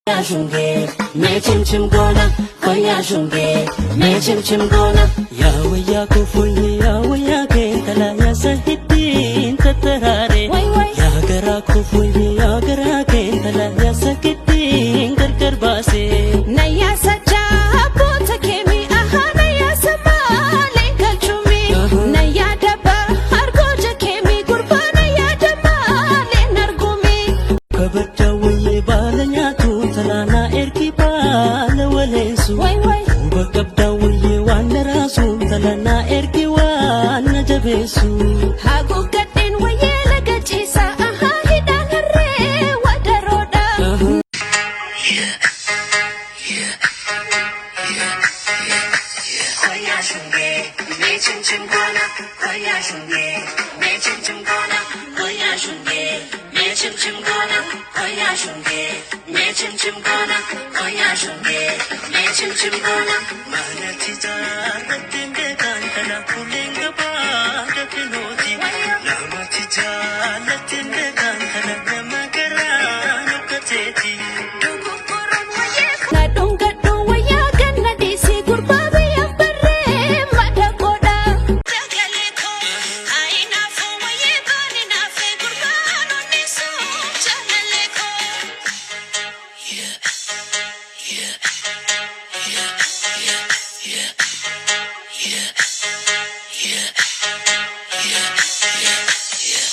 Shunge, me chim chim gona, koya shunge, me chim chim gona. Ya waya ko fulni, ya waya ke tala ya sahitin tatarare. Ya gara ko fulni, ya gara ke tala ya sahitin kar kar base. Naya sacha bota kemi aha naya sama lenkal chumi. Naya daba har goja kemi kurba naya daba lenar gumi. Kabata waye balanya tu talana erki bala walensu. Bakabda waye wandara su talana erki wana jabesu. Hagu katin waye lagachisa aha hidanare wadaroda. Koya shunge, me chim chim gona. Koya shunge, me chim chim gona. Koya shunge, me chim chim gona. Koya shunge, me chim chim gona. Koya shunge, me chim chim gona. Mana tija ratimbe kantana kulenga ba dapinoti. Nama tija ratimbe kantana namagara nukateti. Nadungadu waya ganna disi kurba biya barre madakoda. Jagaleko aina fu waye bani na fe kurba nonisu jagaleko.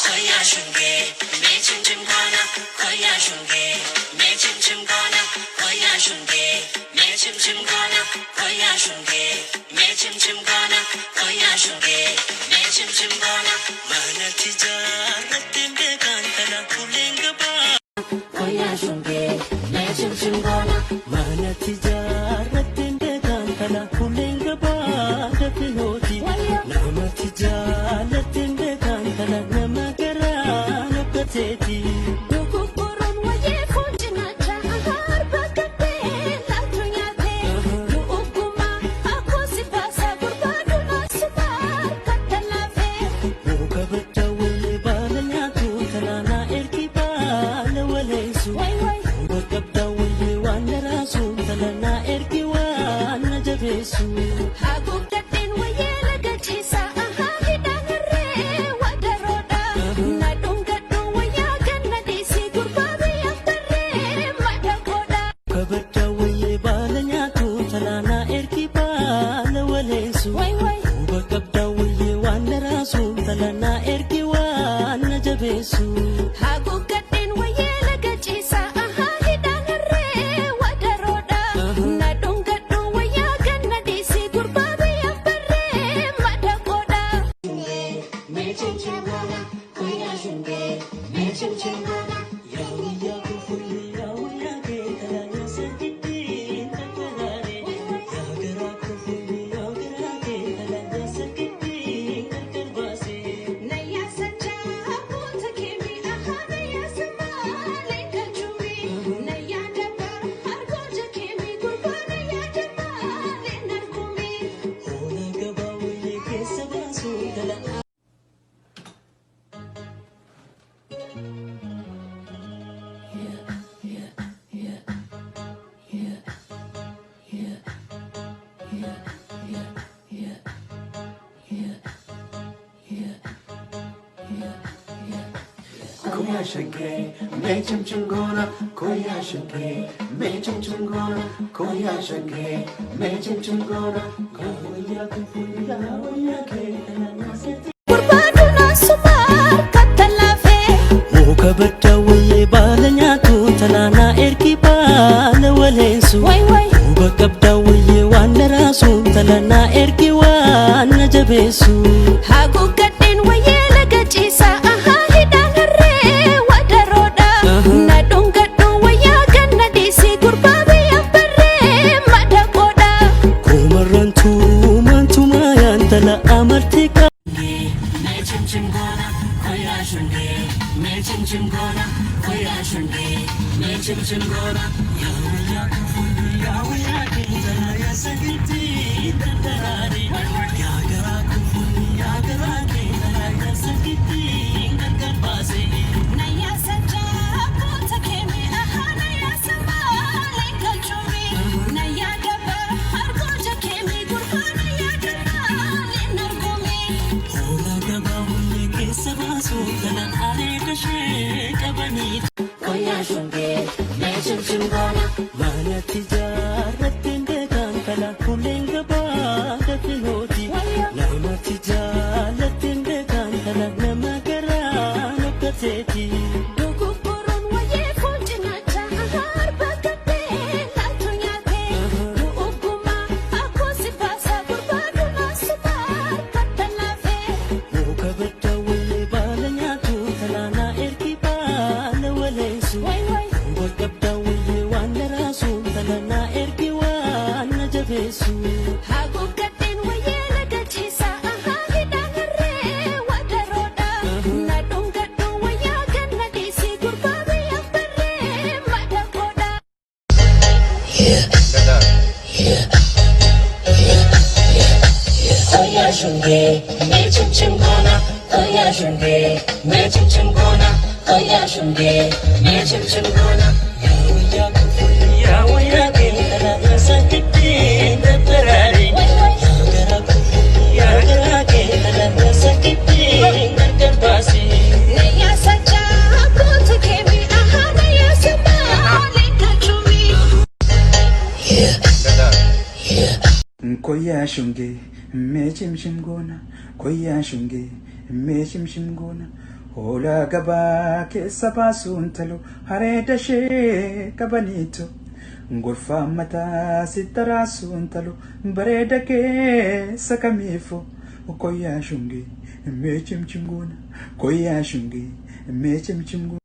Koya shunge, me chim chim gona. Koya shunge, me chim chim gona. Koya shunge, me chim chim gona. Koya shunge, me chim chim gona. Koya shunge, me chim chim gona. Mana tija ratimbe kantana kulenga ba. Koya shunge, me chim chim gona. Mana tija ratimbe kantana kulenga ba dapinoti. Nama tija ratimbe kantana namagara nukateti. Dukukuron waye funjinacha ahar bakate latunyate. Duukuma ako si basa kurba duna subar katalafe. Kabata waye balanya tu talana erki bala walensu. Bakabda waye wandara su talana erki wana jabesu. Hagu katin waye lagachisa aha hidanare wadaroda. Nadungadu waya ganna disi kurba biya barre madakoda. Kabata waye balanya tu talana erki bala walensu. Bakabda waye wandara su talana erki wana jabesu. Hagu katin waye lagachisa aha hidanare wadaroda. Nadungadu waya ganna disi kurba biya barre madakoda. Me chim chim gona, koya shunge, me chim chim gona. Ya waya ko fulli, ya waya ke tala ya sakiti tatarare. Ya gara ko fulli, ya gara ke tala ya sakiti kar base. Naya sacha bota kemi aha naya sama lenkal chumi. Naya daba har goja kemi kurba naya daba lenar gumi. Ona gaba waye ke sabasu tala. Koya shunge, me chim chim gona. Koya shunge, me chim chim gona. Koya shunge, me chim chim gona. Koya kufuli ya waya ke tala seti. Kurba duna subar katalafe. Kabata waye balanya tu talana erki bala walensu. Bakabda waye wandara su talana erki wana jabesu. Hagu katin waye lagachisa aha hidanare wadaroda. Nadungadu waya ganna disi kurba biya barre madakoda. Kumarantu mantu mayan tala amartika. Me chim chim gona, koya shunge, me chim chim gona. Koya shunge, me chim chim gona. Ya waya ko fulli, ya waya ke tala ya sakiti tatarare. Ya gara ko fulli, ya gara ke tala ya sakiti kar base. Naya sacha bota kemi aha naya sama chim gona Mana tijaratinde kankala kulenga baga finoti Nama tijaratinde kankala namagara nukateti Duguburon waye fonjinacha ahar bagate latunyate Uguma ako si basa gurbadu nasubar katalafe Muka betta wale balanya tu talana erki bala walesu Wai wai Golkabda wale wana rasun talana erki wana jabesu hagugatin waye nagachisa ahagi dangare wadaroda Nadungadu waya ganadisi gurbabi ambare madakoda koya shunge me chim chim gona koya shunge me chim chim gona koya shunge me chim chim gona Ya waya kentala nasakiti natarari Ya gara kentala nasakiti nakarbasi Naya sacha kutu kemi ahana ya sama leka chumi Koya shunge me chim chim gona koya shunge me chim chim gona hola gaba ke sabasun talo hare dashe kabanito ngorfa mata sitarasun talo bareda ke sakamifo koya shunge me chim chim gona koya shunge me chim chim gona